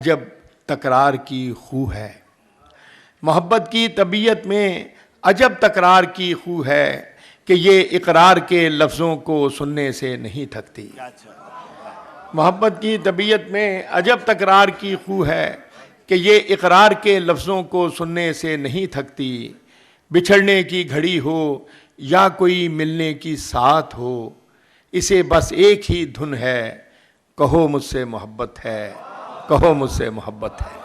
जब तकरार की खू है, मोहब्बत की तबीयत में अजब तकरार की खू है कि ये इकरार के लफ्ज़ों को सुनने से नहीं थकती। मोहब्बत की तबीयत में अजब तकरार की खू है कि ये इकरार के लफ्ज़ों को सुनने से नहीं थकती। बिछड़ने की घड़ी हो या कोई मिलने की साथ हो, इसे बस एक ही धुन है, कहो मुझसे मोहब्बत है, कहो मुझसे मोहब्बत है।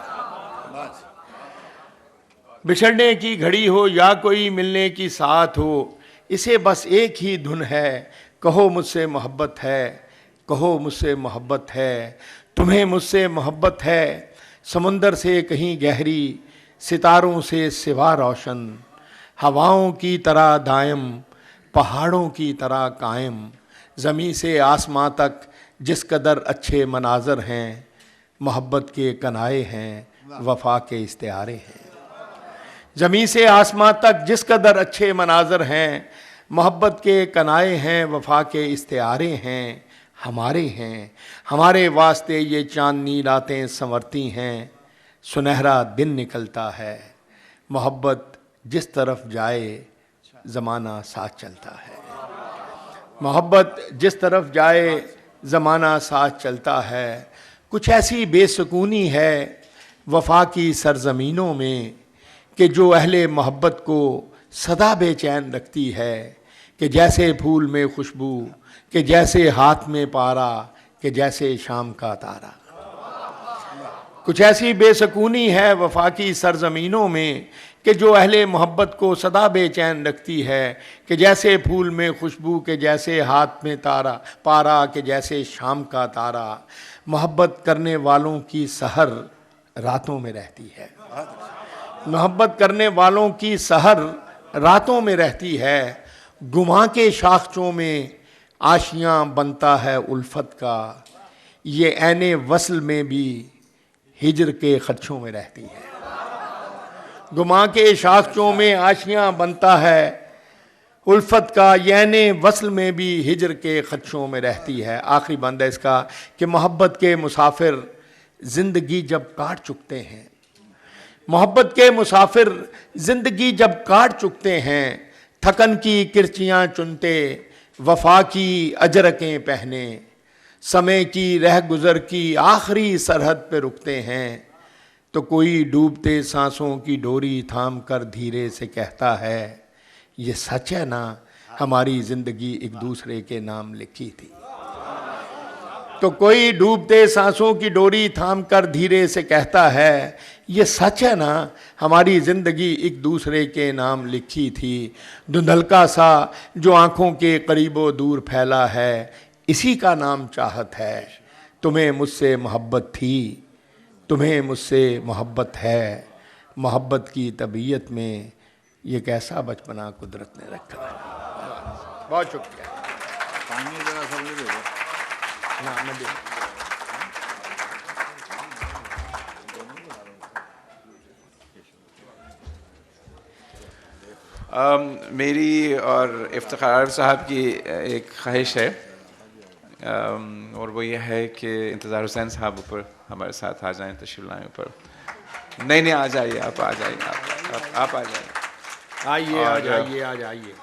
बिछड़ने की घड़ी हो या कोई मिलने की साथ हो, इसे बस एक ही धुन है, कहो मुझसे मोहब्बत है, कहो मुझसे मोहब्बत है। तुम्हें मुझसे मोहब्बत है, समुंदर से कहीं गहरी, सितारों से सिवा रोशन, हवाओं की तरह दायम, पहाड़ों की तरह कायम, ज़मीं से आसमां तक जिस कदर अच्छे मनाजर हैं, मोहब्बत के कनाए हैं, वफा के इस्तिआरे हैं। ज़मीं से आसमां तक जिस कदर अच्छे मनाजर हैं, मोहब्बत के कनाए हैं, वफा के इस्तिआरे हैं, हमारे हैं। हमारे वास्ते ये चांदनी रातें संवरती हैं, सुनहरा दिन निकलता है। मोहब्बत जिस तरफ जाए ज़माना साथ चलता है। मोहब्बत जिस तरफ जाए ज़माना साथ चलता है। कुछ ऐसी बेसुकूनी है वफा की सरज़मीनों में कि जो अहले मोहब्बत को सदा बेचैन रखती है, कि जैसे फूल में खुशबू, कि जैसे हाथ में पारा, कि जैसे शाम का तारा। कुछ ऐसी बेसुकूनी है वफा की सरज़मीनों में कि जो अहले मोहब्बत को सदा बेचैन रखती है, कि जैसे फूल में खुशबू, के जैसे हाथ में तारा पारा, के जैसे शाम का तारा। मोहब्बत करने वालों की सहर रातों में रहती है। मोहब्बत करने वालों की सहर रातों में रहती है। गुमा के शाखचों में आशियाँ बनता है उल्फत का, ये ऐने वस्ल में भी हिजर के खदशों में रहती है। गुमा के शाखचों में आशियाँ बनता है उल्फत का, याने वस्ल में भी हिजर के खदशों में रहती है। आखिरी बंद है इसका कि मोहब्बत के मुसाफिर ज़िंदगी जब काट चुकते हैं, मोहब्बत के मुसाफिर ज़िंदगी जब काट चुकते हैं, थकन की किरचियाँ चुनते वफा की अजरकें पहने, समय की रह गुज़र की आखिरी सरहद पे रुकते हैं, तो कोई डूबते सांसों की डोरी थाम कर धीरे से कहता है, ये सच है ना हमारी ज़िंदगी एक दूसरे के नाम लिखी थी। तो कोई डूबते सांसों की डोरी थाम कर धीरे से कहता है, ये सच है ना हमारी ज़िंदगी एक दूसरे के नाम लिखी थी। धुंधलका सा जो आँखों के करीबो दूर फैला है, इसी का नाम चाहत है। तुम्हें मुझसे मोहब्बत थी, तुम्हें मुझसे मोहब्बत है। मोहब्बत की तबीयत में ये कैसा बचपना कुदरत ने रखा है। बहुत शुक्रिया। पानी जरा सा मुझे दे दो। ना मैं दे मेरी और इफ्तिखार साहब की एक ख्वाहिश है, और वो ये है कि इंतज़ार हुसैन साहब ऊपर हमारे साथ आ जाएं, तशरीफ़ लाएं ऊपर। नहीं आ जाइए, आप आ जाइए, आप आ जाइए, आइए आ जाइए, आ जाइए।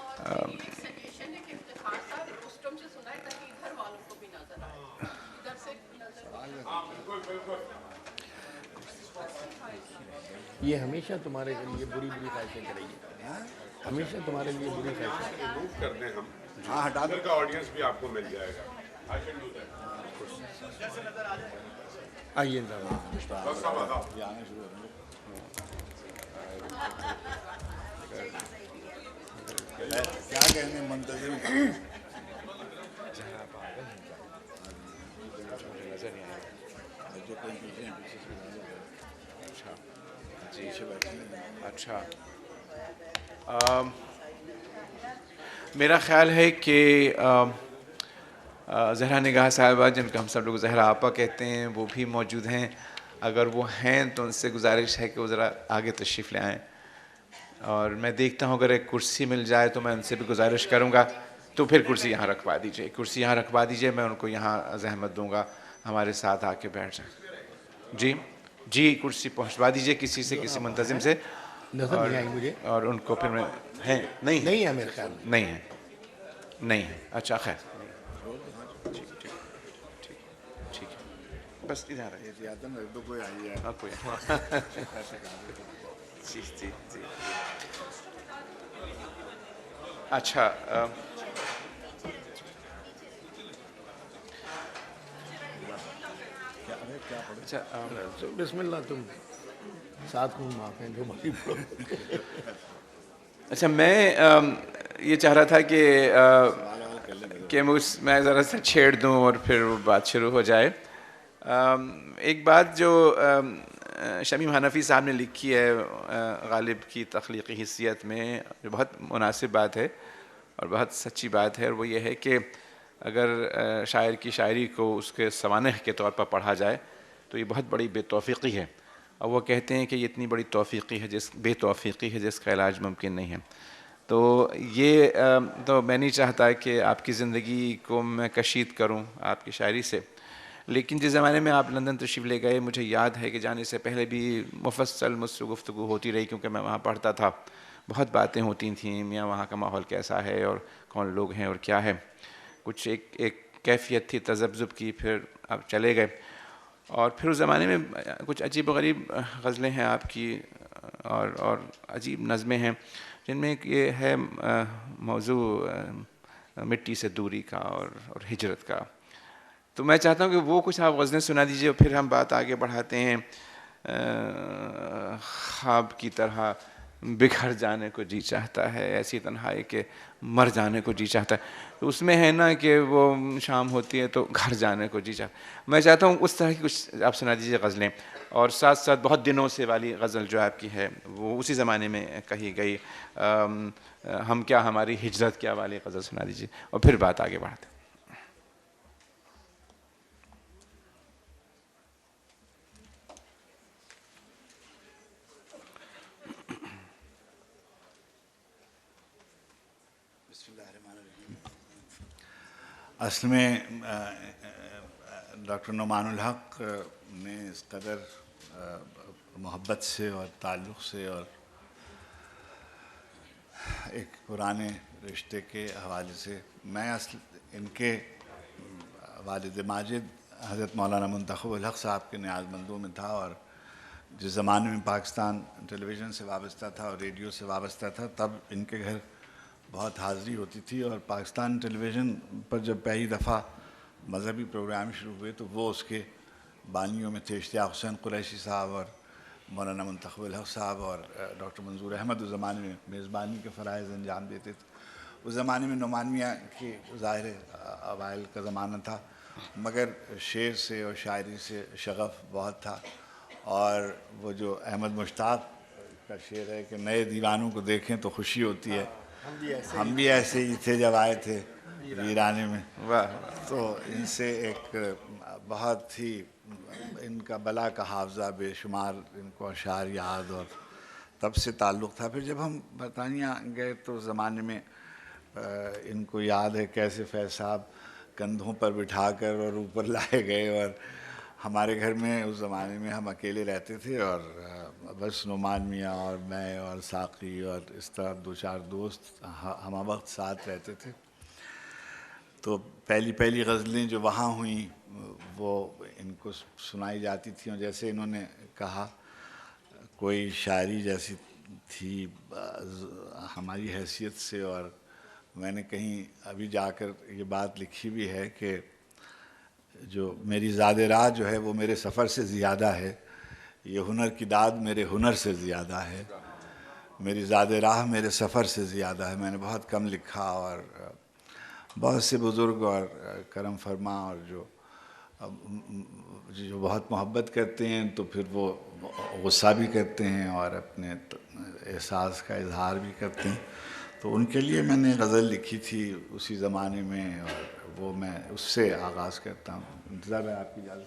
ये हमेशा तुम्हारे लिए बुरी बुरी ख्वाहिशें करेगी, हमेशा तुम्हारे लिए बुरी ख्वाहिशें मूव कर दें हम। हाँ हटा दो। इधर का ऑडियंस भी आपको मिल जाएगा। आइए। बस अब बताओ। ये आना शुरू हो क्या कहने मुंतज़िर जो कोई पीछे हैं, पीछे से जी पीछे बैठे हैं। अच्छा, मेरा ख़्याल है कि ज़हरा निगाह साहिबा, जिनको हम सब लोग ज़हरा आपा कहते हैं, वो भी मौजूद हैं। अगर वो हैं तो उनसे गुजारिश है कि वो ज़रा आगे तशरीफ़ ले आएँ। और मैं देखता हूँ अगर एक कुर्सी मिल जाए तो मैं उनसे भी गुजारिश करूँगा, तो फिर कुर्सी यहाँ रखवा दीजिए, कुर्सी यहाँ रखवा दीजिए, मैं उनको यहाँ ज़हमत दूँगा हमारे साथ आके बैठ जाए। जी जी कुर्सी पहुंचवा दीजिए किसी से, किसी मुंतजिम से। नजर नहीं आई मुझे। और उनको फिर मैं हैं नहीं है? नहीं है मेरे ख्याल में। नहीं है, नहीं है। अच्छा खैर, ठीक ठीक ठीक ठीक है, बस इधर है। एहतियातन रख दो, कोई आई है। हाँ कोई जी जी जी। अच्छा अच्छा तो बिस्मिल्लाह, तुम साथ में माफ हैं जो मर्जी बोलो। अच्छा मैं ये चाह रहा था कि मैं ज़रा सा छेड़ दूं और फिर वो बात शुरू हो जाए। एक बात जो शमीम हनफी साहब ने लिखी है गालिब की तख्लीकी हिस्सियत में, जो बहुत मुनासिब बात है और बहुत सच्ची बात है, और वो ये है कि अगर शायर की शायरी को उसके सवानह के तौर पर पढ़ा जाए तो ये बहुत बड़ी बेतौफ़ीक़ी है। और वो कहते हैं कि ये इतनी बड़ी तौफ़ीक़ी है बेतौफ़ीक़ी है जिसका इलाज मुमकिन नहीं है। तो ये तो मैं नहीं चाहता कि आपकी ज़िंदगी को मैं कशीद करूं आपकी शायरी से, लेकिन जिस ज़माने में आप लंदन तशरीफ़ ले गए, मुझे याद है कि जाने से पहले भी मुफस्सल मुझसे गुफ्तगू होती रही, क्योंकि मैं वहाँ पढ़ता था। बहुत बातें होती थीं, मियाँ वहाँ का माहौल कैसा है और कौन लोग हैं और क्या है। कुछ एक कैफियत थी तज़ब्ज़ुब की। फिर आप चले गए और फिर उस ज़माने में कुछ अजीब व गरीब गज़लें हैं आपकी और अजीब नज़में हैं, जिनमें ये है मौजू मिट्टी से दूरी का और हिजरत का। तो मैं चाहता हूँ कि वो कुछ आप गज़लें सुना दीजिए और फिर हम बात आगे बढ़ाते हैं। ख्वाब की तरह बिखर जाने को जी चाहता है, ऐसी तन्हाई के मर जाने को जी चाहता है। तो उसमें है ना कि वो शाम होती है तो घर जाने को जी चाहता है। मैं चाहता हूँ उस तरह की कुछ आप सुना दीजिए गज़लें, और साथ साथ बहुत दिनों से वाली गज़ल जो आपकी है वो उसी ज़माने में कही गई, हम क्या हमारी हिजरत क्या वाली गज़ल सुना दीजिए और फिर बात आगे बढ़ाते हैं। असल में डॉक्टर नुमानुल हक ने इस कदर मोहब्बत से और ताल्लुक़ से और एक पुराने रिश्ते के हवाले से, मैं इनके वालिद माजिद हज़रत मौलाना मुंतखबुल हक साहब के न्याज़मंदों में था, और जिस ज़माने में पाकिस्तान टेलीविज़न से वाबस्ता था और रेडियो से वाबस्ता था, तब इनके घर बहुत हाज़िरी होती थी। और पाकिस्तान टेलीविज़न पर जब पहली दफ़ा मजहबी प्रोग्राम शुरू हुए तो वो उसके बानियों में थे इश्तियाक़ हुसैन कुरैशी साहब और मौलाना मुंतखबुल हक साहब और डॉक्टर मंजूर अहमद उस ज़माने में मेज़बानी के फ़राइज़ अंजाम देते थे। उस ज़माने में नुमानिया की ज़ाहिर अवाइल का ज़माना था, मगर शेर से और शायरी से शगफ़ बहुत था। और वो जो अहमद मुश्ताक़ का शेर है कि नए दीवानों को देखें तो खुशी होती है, हम भी ऐसे ही थे जब आए थे वीराने में। वाह। तो इनसे एक बहुत ही इनका बला का हाफ़ज़ा बेशुमार, इनको अशार याद और तब से ताल्लुक़ था। फिर जब हम बरतानिया गए तो उस ज़माने में इनको याद है कैसे फैज़ साहब कंधों पर बिठाकर और ऊपर लाए गए, और हमारे घर में उस ज़माने में हम अकेले रहते थे और बस नुमान मियाँ और मैं और साक़ी और इस तरह दो चार दोस्त हम वक्त साथ रहते थे। तो पहली पहली गज़लें जो वहाँ हुई वो इनको सुनाई जाती थी, और जैसे इन्होंने कहा कोई शायरी जैसी थी हमारी हैसियत से। और मैंने कहीं अभी जाकर ये बात लिखी भी है कि जो मेरी ज़ादे राह जो है वो मेरे सफ़र से ज़्यादा है, ये हुनर की दाद मेरे हुनर से ज़्यादा है, मेरी ज़ादे राह मेरे सफ़र से ज़्यादा है। मैंने बहुत कम लिखा, और बहुत से बुज़ुर्ग और करम फरमा और जो बहुत मोहब्बत करते हैं तो फिर वो गुस्सा भी करते हैं और अपने एहसास का इजहार भी करते हैं। तो उनके लिए मैंने गज़ल लिखी थी उसी ज़माने में, और वो मैं उससे आगाज़ करता हूँ। इंतज़ार है आपकी इजाज़त।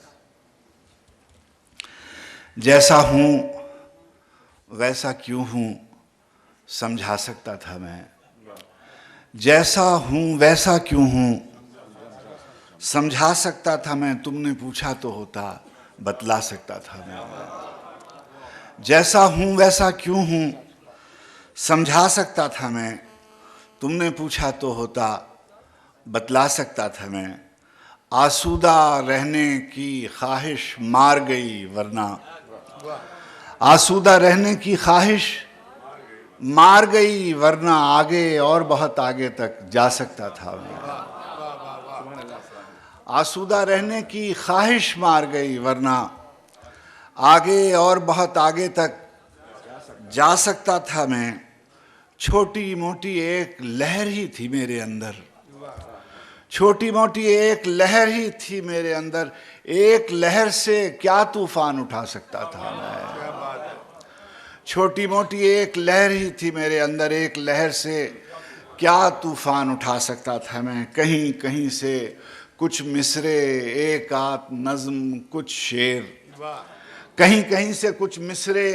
जैसा हूँ वैसा क्यों हूँ समझा सकता था मैं, जैसा हूँ वैसा क्यों हूँ समझा सकता था मैं, तुमने पूछा तो होता बतला सकता था मैं। जैसा हूं वैसा क्यों हूं समझा सकता था मैं। तुमने पूछा तो होता बतला सकता था मैं। आसूदा रहने की ख्वाहिश मार गई वरना, आसूदा रहने की ख्वाहिश मार गई वरना आगे और बहुत आगे तक जा सकता था मैं। आसूदा रहने की ख्वाहिश मार गई वरना आगे और बहुत आगे तक जा सकता था मैं। छोटी मोटी एक लहर ही थी मेरे अंदर, छोटी मोटी एक लहर ही थी मेरे अंदर। एक लहर से क्या तूफान उठा सकता था मैं। छोटी मोटी एक लहर ही थी मेरे अंदर, एक लहर से क्या तूफान उठा सकता था मैं। कहीं कहीं से कुछ मिसरे, एक आध नज्म, कुछ शेर, कहीं कहीं से कुछ मिसरे,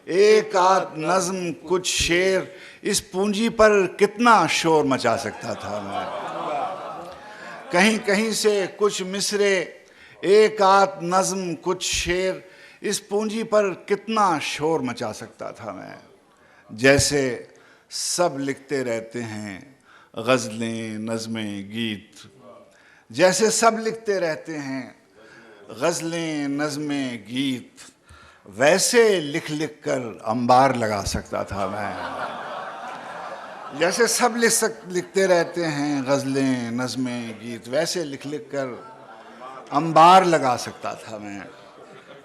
एक आध नज्म, कुछ शेर, इस पूंजी पर कितना शोर मचा सकता था मैं। कहीं कहीं से कुछ मिसरे, एक आध नज्म, कुछ शेर, इस पूंजी पर कितना शोर मचा सकता था मैं। जैसे सब लिखते रहते हैं गज़लें, नज़में, गीत, जैसे सब लिखते रहते हैं गज़लें, नज़में, गीत, वैसे लिख लिख कर अंबार लगा सकता था मैं। जैसे सब लिखते रहते हैं गज़लें, नज़में, गीत, वैसे लिख लिख कर अंबार लगा सकता था मैं।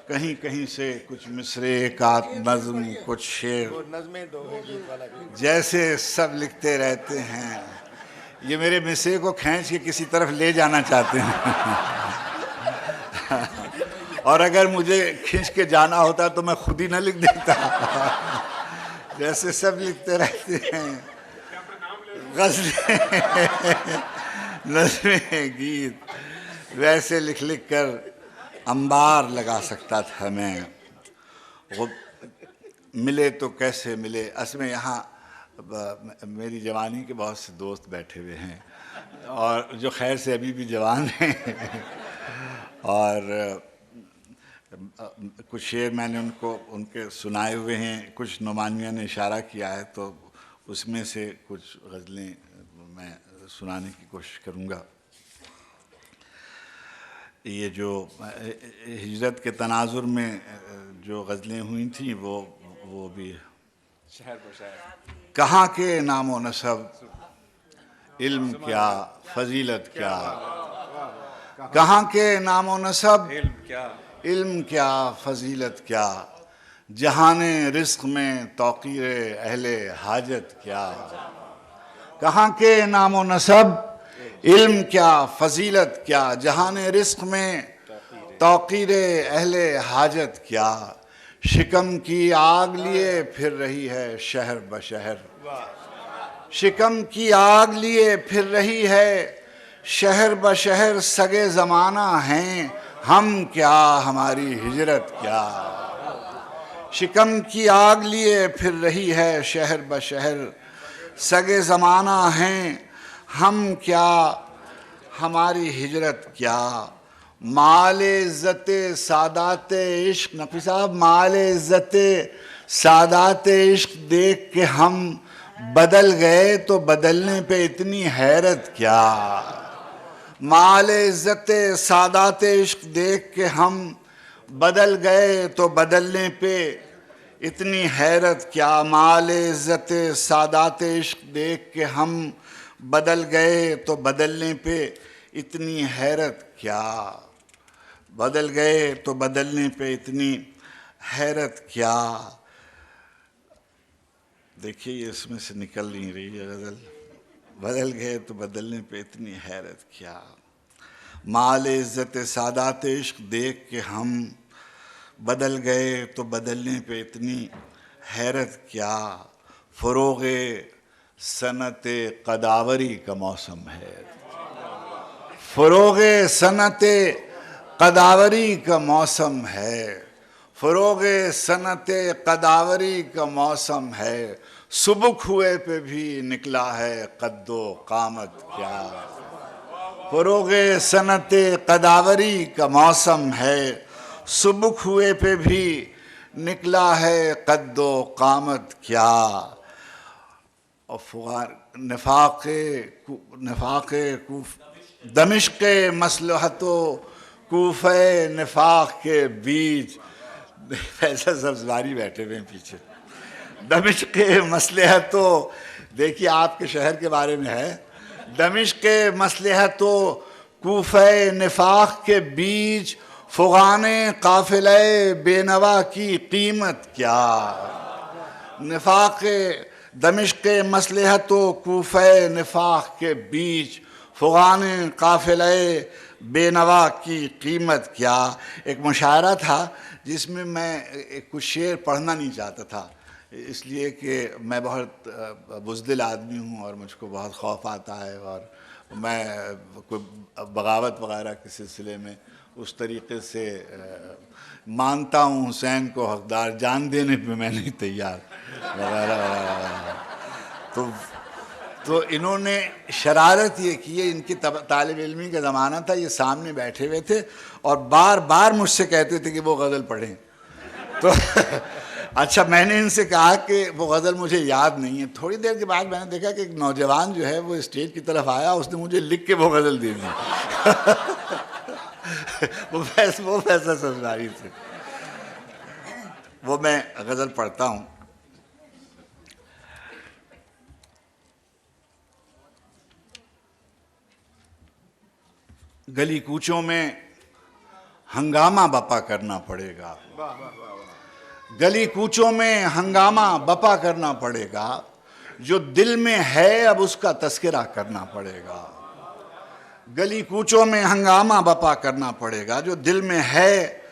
कहीं कहीं से कुछ मिसरे, एक आध नज़्म, कुछ शेर, जैसे सब लिखते रहते हैं। ये मेरे मिसरे को खींच के किसी तरफ ले जाना चाहते हैं और अगर मुझे खींच के जाना होता तो मैं खुद ही ना लिख देता। जैसे सब लिखते रहते हैं गज़लें, नज़्में, गीत, वैसे लिख लिख कर अंबार लगा सकता था मैं। वो मिले तो कैसे मिले। असल में यहाँ मेरी जवानी के बहुत से दोस्त बैठे हुए हैं और जो खैर से अभी भी जवान हैं और कुछ शेर मैंने उनके सुनाए हुए हैं, कुछ नुमानिया ने इशारा किया है, तो उसमें से कुछ गज़लें मैं सुनाने की कोशिश करूँगा। ये जो हिजरत के तनाजुर में जो गज़लें हुई थी वो भी शहर पर शहर। कहाँ के नामो नसब, इल्म क्या फजीलत क्या, कहाँ के नामो नसब, इल्म क्या फजीलत क्या, जहाने रिस्क में तौक़ीरे अहले हाजत क्या। कहाँ के नामो नसब, इल्म क्या फजीलत क्या, जहाने रिस्क में तौक़ीरे अहले हाजत क्या। शिकम की आग लिए फिर रही है शहर बशहर, शिकम की आग लिए फिर रही है शहर बशहर। सगे ज़माना हैं हम क्या, हमारी हिजरत क्या। शिकम की आग लिए फिर रही है शहर बशहर, सगे ज़माना हैं हम क्या, हमारी हिजरत क्या। माले इज़्ज़ते सादाते इश्क, नक़वी साहब, माले इज़्ज़ते सादाते इश्क देख के हम बदल गए तो बदलने पे इतनी हैरत क्या। माले इज़्ज़ते सादाते इश्क देख के हम बदल गए तो बदलने पे इतनी हैरत क्या। माले इज़्ज़ते सादाते इश्क देख के हम बदल गए तो बदलने पे इतनी हैरत क्या। बदल गए तो बदलने पे इतनी हैरत क्या। देखिए ये इसमें से निकल नहीं रही है गज़ल। बदल गए तो बदलने पे इतनी हैरत क्या। माल इज़्ज़त सादात इश्क देख के हम बदल गए तो बदलने पे इतनी हैरत क्या। फ़रोग़े सनत क़दावरी का मौसम है, फ़रोग़े सनत क़दावरी का मौसम है, फ़रोग़े सनत क़दावरी का मौसम है। सुबह हुए पे भी निकला है कद्दो क़ामत क्या। फ़रोग़े सनत क़दावरी का मौसम है, सुबुक हुए पे भी निकला है कद्दो कामत क्या। और नफाक़े दमिश्क मसलहतो कूफ़े निफाक के बीच। फैसल सब्ज़वारी बैठे हुए हैं पीछे। दमिश्क मसलहतो, देखिए आपके शहर के बारे में है। दमिश्क मसलहतो कूफ़े निफाक के बीच फ़ुगाने काफ़िले बेनवा की कीमत क्या। निफाक दमिश्क मसलहतो कूफ़े निफाक के बीच फ़ुगाने काफ़िले बेनवा की कीमत क्या। एक मुशायरा था जिसमें मैं कुछ शेर पढ़ना नहीं चाहता था, इसलिए कि मैं बहुत बुज़दिल आदमी हूँ और मुझको बहुत खौफ आता है और मैं कोई बगावत वगैरह के सिलसिले में उस तरीक़े से मानता हूँ हुसैन को हकदार, जान देने पे मैं नहीं तैयार वगैरह वगैरह। तो इन्होंने शरारत ये की है, इनकी तालिब इल्मी का ज़माना था, ये सामने बैठे हुए थे और बार बार मुझसे कहते थे कि वो गज़ल पढ़ें। तो अच्छा, मैंने इनसे कहा कि वो गज़ल मुझे याद नहीं है। थोड़ी देर के बाद मैंने देखा कि एक नौजवान जो है वो स्टेज की तरफ आया, उसने मुझे लिख के वो गज़ल दे दी। वो फैसल सब्ज़वारी थे। वो मैं गज़ल पढ़ता हूँ। गली कूचों में हंगामा बपा करना पड़ेगा। गली कूचों में हंगामा बपा करना पड़ेगा, जो दिल में है अब उसका तस्करा करना पड़ेगा। गली कूचों में हंगामा बपा करना पड़ेगा, जो दिल में है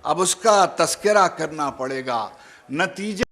अब उसका तस्करा करना पड़ेगा। नतीजा